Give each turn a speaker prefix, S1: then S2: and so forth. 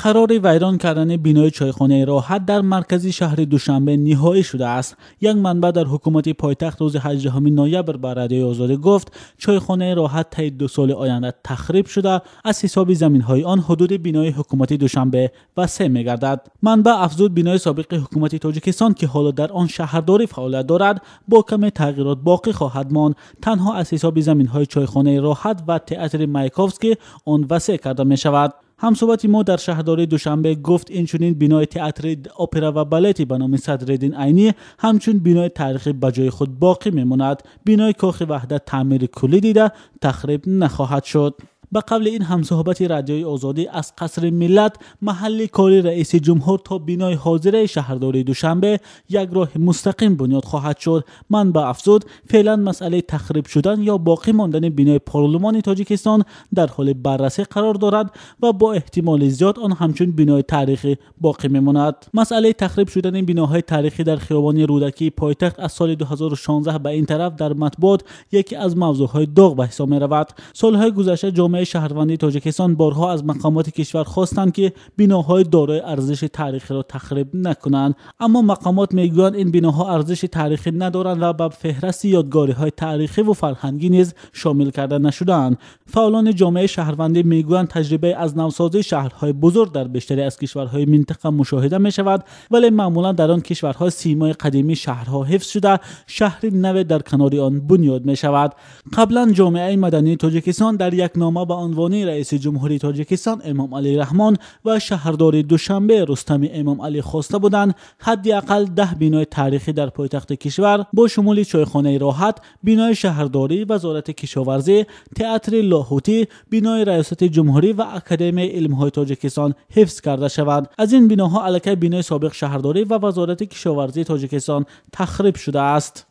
S1: قرار ویران کردن بینای چایخانه راحت در مرکزی شهر دوشنبه نهایی شده است. یک منبع در حکومت پایتخت روز 18 نوامبر به رادیوی آزادی گفت چایخانه راحت طی 2 سال آینده تخریب شده، از حساب زمین‌های آن حدود بینای حکومت دوشنبه وسیع می‌گردد. منبع افزود بینای سابق حکومت تاجیکستان که حالا در آن شهرداری فعالیت دارد با کم تغییرات باقی خواهد ماند، تنها از حساب زمین‌های چایخانه راحت و تئاتر مایکوفسکی آن وسیع کرده می‌شود. همصحبت ما در شهرداری دوشنبه گفت اینچنین بینای تئاتر اپرا و بالتی به نام صدرالدین عینی همچون بینای تاریخی به جای خود باقی میماند. بینای کاخ وحدت تعمیر کلی دیده تخریب نخواهد شد. به قبل این همصحبت رادیوی آزادی از قصر ملت محل کاری رئیس جمهور تا بینای حاضره شهرداری دوشنبه یک راه مستقیم بنیاد خواهد شد. منبع افزود فعلا مسئله تخریب شدن یا باقی ماندن بینای پارلمان تاجیکستان در حال بررسی قرار دارد و با احتمال زیاد آن همچون بینای تاریخی باقی میماند. مسئله تخریب شدن بیناهای تاریخی در خیابان رودکی پایتخت از سال 2016 به این طرف در مطبوعات یکی از موضوعهای داغ به حساب می رود. سالهای گذشته جامعه شهروندی تاجیکستان بارها از مقامات کشور خواستند که بناهای دارای ارزش تاریخی را تخریب نکنند، اما مقامات میگویند این بناها ارزش تاریخی ندارند و به فهرست یادگاری‌های تاریخی و فرهنگی نیز شامل کرده نشده‌اند. فعالان جامعه شهروندی میگویند تجربه از نوسازی شهرهای بزرگ در بیشتری از کشورهای منطقه مشاهده می‌شود، ولی معمولا در آن کشورها سیمای قدیمی شهرها حفظ شده، شهر نو در کنار آن بنیاد می‌شود. قبلا جامعه مدنی تاجیکستان در یک نامه به عنوان رئیس جمهوری تاجیکستان امام علی رحمان و شهردار دوشنبه رستم امام علی خواسته بودند حداقل 10 بینای تاریخی در پایتخت کشور با شمول چایخانه راحت، بینای شهرداری، وزارت کشاورزی، تئاتر لاهوتی، بینای ریاست جمهوری و اکادمی علم‌های تاجیکستان حفظ کرده شود. از این بیناها الکی بینای سابق شهرداری و وزارت کشاورزی تاجیکستان تخریب شده است.